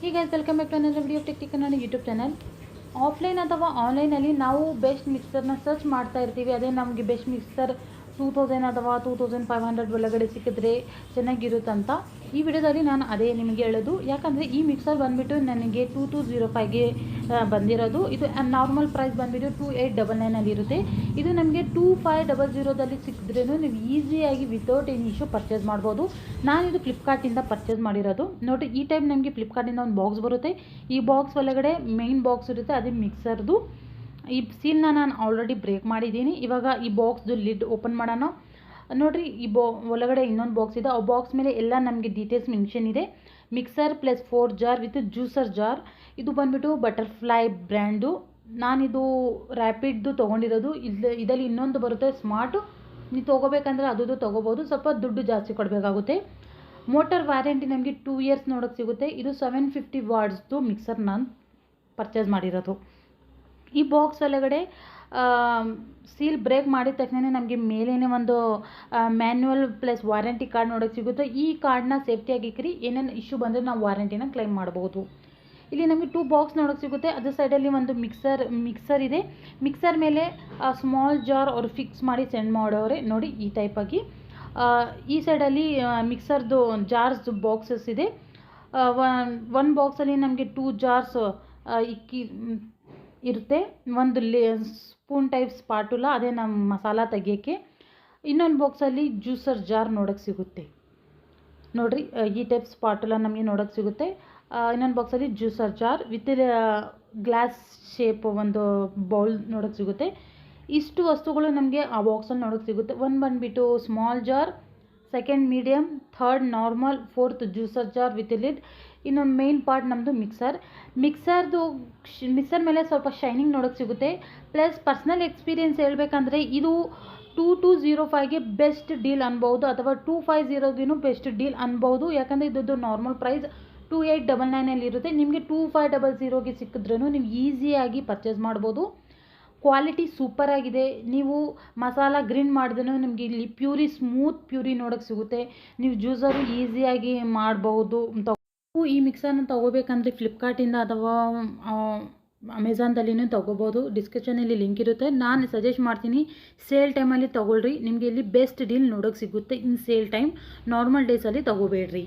ಈಗ welcome back to another video tech Kannada YouTube channel. Offline ಅಥವಾ ಆನ್ಲೈನಲ್ಲಿ ನಾವು ಬೆಸ್ಟ್ ಮಿಕ್ಸರ್ನ ಸರ್ಚ್ ಮಾಡ್ತಾ ಇರ್ತೀವಿ. ಅದೇ ನಮಗೆ ಬೆಸ್ಟ್ ಮಿಕ್ಸರ್ 2000 ಅಥವಾ 2500 ಒಳಗಡೆ ಸಿಕ್ಕಿದ್ರೆ ಚೆನ್ನಾಗಿರುತ್ತಂತ ಈ ವಿಡಿಯೋದಲ್ಲಿ ನಾನು ಅದೇ ನಿಮಗೆ ಹೇಳೋದು. ಯಾಕಂದರೆ ಈ ಮಿಕ್ಸರ್ ಬಂದುಬಿಟ್ಟು ನನಗೆ 2205ಗೆ ಬಂದಿರೋದು. ಇದು ನಾರ್ಮಲ್ ಪ್ರೈಸ್ ಬಂದುಬಿಟ್ಟು 2899 ಇರುತ್ತೆ. ಇದು ನಮಗೆ 2500ದಲ್ಲಿ ಸಿಕ್ಕಿದ್ರೂ ನೀವು ಈಸಿಯಾಗಿ ವಿತೌಟ್ ಎನಿ ಇಶ್ಯೂ ಪರ್ಚೇಸ್ ಮಾಡ್ಬೋದು. ನಾನಿದು ಫ್ಲಿಪ್ಕಾರ್ಟಿಂದ ಪರ್ಚೇಸ್ ಮಾಡಿರೋದು. ನೋಡಿ, ಈ ಟೈಮ್ ನಮಗೆ ಫ್ಲಿಪ್ಕಾರ್ಟಿಂದ ಒಂದು ಬಾಕ್ಸ್ ಬರುತ್ತೆ. ಈ ಬಾಕ್ಸ್ ಒಳಗಡೆ ಮೇನ್ ಬಾಕ್ಸ್ ಇರುತ್ತೆ, ಅದೇ ಮಿಕ್ಸರ್ದು. ಈ ಸೀಲ್ನ ನಾನು ಆಲ್ರೆಡಿ ಬ್ರೇಕ್ ಮಾಡಿದ್ದೀನಿ. ಇವಾಗ ಈ ಬಾಕ್ಸ್ದು ಲಿಡ್ ಓಪನ್ ಮಾಡೋಣ. ನೋಡಿರಿ, ಈ ಒಳಗಡೆ ಇನ್ನೊಂದು ಬಾಕ್ಸ್ ಇದೆ. ಆ ಬಾಕ್ಸ್ ಮೇಲೆ ಎಲ್ಲ ನಮಗೆ ಡೀಟೇಲ್ಸ್ ಮೆನ್ಷನ್ ಇದೆ. Mixer plus 4 jar with juicer jar. ಇದು ಬಂದುಬಿಟ್ಟು ಬಟರ್ಫ್ಲೈ ಬ್ರ್ಯಾಂಡು. ನಾನಿದು ರ್ಯಾಪಿಡ್ದು ತೊಗೊಂಡಿರೋದು. ಇದರಲ್ಲಿ ಇನ್ನೊಂದು ಬರುತ್ತೆ ಸ್ಮಾರ್ಟು. ನೀವು ತೊಗೋಬೇಕಂದ್ರೆ ಅದು ತೊಗೋಬೋದು, ಸ್ವಲ್ಪ ದುಡ್ಡು ಜಾಸ್ತಿ ಕೊಡಬೇಕಾಗುತ್ತೆ. ಮೋಟರ್ ವ್ಯಾರಂಟಿ ನಮಗೆ 2 ಇಯರ್ಸ್ ನೋಡೋಕ್ಕೆ ಸಿಗುತ್ತೆ. ಇದು 750 ವಾಟ್ಸ್ದು ಮಿಕ್ಸರ್ ನಾನು ಪರ್ಚೇಸ್ ಮಾಡಿರೋದು. ಈ ಬಾಕ್ಸ್ ಒಳಗಡೆ ಸೀಲ್ ಬ್ರೇಕ್ ಮಾಡಿದ ತಕ್ಷಣ ನಮಗೆ ಮೇಲೇ ಒಂದು ಮ್ಯಾನ್ಯುವಲ್ ಪ್ಲಸ್ ವಾರಂಟಿ ಕಾರ್ಡ್ ನೋಡೋಕ್ಕೆ ಸಿಗುತ್ತೆ. ಈ ಕಾರ್ಡ್ನ ಸೇಫ್ಟಿಯಾಗಿ ಇಕ್ಕರಿ, ಏನೇನು ಇಶ್ಯೂ ಬಂದರೆ ನಾವು ವಾರಂಟಿನ ಕ್ಲೈಮ್ ಮಾಡ್ಬೋದು. ಇಲ್ಲಿ ನಮಗೆ 2 ಬಾಕ್ಸ್ ನೋಡೋಕ್ಕೆ ಸಿಗುತ್ತೆ. ಅದ್ರ ಸೈಡಲ್ಲಿ ಒಂದು ಮಿಕ್ಸರ್ ಇದೆ. ಮಿಕ್ಸರ್ ಮೇಲೆ ಸ್ಮಾಲ್ ಜಾರ್ ಅವರು ಫಿಕ್ಸ್ ಮಾಡಿ ಸೆಂಡ್ ಮಾಡೋರೆ. ನೋಡಿ, ಈ ಟೈಪಾಗಿ ಈ ಸೈಡಲ್ಲಿ ಮಿಕ್ಸರ್ದು ಜಾರ್ಸ್ ಬಾಕ್ಸಸ್ ಇದೆ. ಒಂದು ಬಾಕ್ಸಲ್ಲಿ ನಮಗೆ 2 ಜಾರ್ಸ್ ಇರುತ್ತೆ. ಒಂದು ಸ್ಪೂನ್ ಟೈಪ್ ಸ್ಪಾಟುಲ, ಅದೇ ನಮ್ಮ ಮಸಾಲ ತೆಗಿಯೋಕ್ಕೆ. ಇನ್ನೊಂದು ಬಾಕ್ಸಲ್ಲಿ ಜ್ಯೂಸರ್ ಜಾರ್ ನೋಡೋಕ್ಕೆ ಸಿಗುತ್ತೆ. ನೋಡಿರಿ, ಈ ಟೈಪ್ ಸ್ಪಾಟುಲ ನಮಗೆ ನೋಡೋಕ್ಕೆ ಸಿಗುತ್ತೆ. ಇನ್ನೊಂದು ಬಾಕ್ಸಲ್ಲಿ juicer jar with glass shape ಒಂದು ಬೌಲ್ ನೋಡೋಕ್ಕೆ ಸಿಗುತ್ತೆ. ಇಷ್ಟು ವಸ್ತುಗಳು ನಮಗೆ ಆ ಬಾಕ್ಸಲ್ಲಿ ನೋಡೋಕ್ಕೆ ಸಿಗುತ್ತೆ. ಒಂದು ಬಂದುಬಿಟ್ಟು small jar, second medium, third normal, fourth juicer jar with lid. ಇನ್ನೊಂದು ಮೇನ್ ಪಾರ್ಟ್ ನಮ್ಮದು ಮಿಕ್ಸರ್ ಮೇಲೆ ಸ್ವಲ್ಪ ಶೈನಿಂಗ್ ನೋಡೋಕ್ಕೆ ಸಿಗುತ್ತೆ. ಪ್ಲಸ್ ಪರ್ಸ್ನಲ್ ಎಕ್ಸ್ಪೀರಿಯೆನ್ಸ್ ಹೇಳಬೇಕಂದ್ರೆ ಇದು 2205ಗೆ ಬೆಸ್ಟ್ ಡೀಲ್ ಅನ್ಬೋದು, ಅಥವಾ 250ಗೂ ಬೆಸ್ಟ್ ಡೀಲ್ ಅನ್ಬೋದು. ಯಾಕಂದರೆ ಇದ್ದದ್ದು ನಾರ್ಮಲ್ ಪ್ರೈಸ್ 2899 ಇರುತ್ತೆ. ನಿಮಗೆ 2500ಗೆ ಸಿಕ್ಕಿದ್ರೂ ನೀವು ಈಸಿಯಾಗಿ ಪರ್ಚೇಸ್ ಮಾಡ್ಬೋದು. ಕ್ವಾಲಿಟಿ ಸೂಪರಾಗಿದೆ. ನೀವು ಮಸಾಲ ಗ್ರೀನ್ ಮಾಡಿದ್ರೂ ನಿಮಗೆ ಇಲ್ಲಿ ಸ್ಮೂತ್ ಪ್ಯೂರಿ ನೋಡೋಕ್ಕೆ ಸಿಗುತ್ತೆ. ನೀವು ಜ್ಯೂಸರು ಈಸಿಯಾಗಿ ಮಾಡಬಹುದು. ಈ ಮಿಕ್ಸರ್ನ ತೊಗೋಬೇಕಂದ್ರೆ ಫ್ಲಿಪ್ಕಾರ್ಟಿಂದ ಅಥವಾ ಅಮೆಝಾನ್ದಲ್ಲಿನೂ ತೊಗೋಬೋದು. ಡಿಸ್ಕ್ರಿಪ್ಷನಲ್ಲಿ ಲಿಂಕ್ ಇರುತ್ತೆ. ನಾನು ಸಜೆಸ್ಟ್ ಮಾಡ್ತೀನಿ, ಸೇಲ್ ಟೈಮಲ್ಲಿ ತೊಗೊಳ್ರಿ. ನಿಮಗೆ ಇಲ್ಲಿ ಬೆಸ್ಟ್ ಡೀಲ್ ನೋಡೋಕ್ಕೆ ಸಿಗುತ್ತೆ. ಇನ್ ಸೇಲ್ ಟೈಮ್, ನಾರ್ಮಲ್ ಡೇಸಲ್ಲಿ ತೊಗೋಬೇಡ್ರಿ.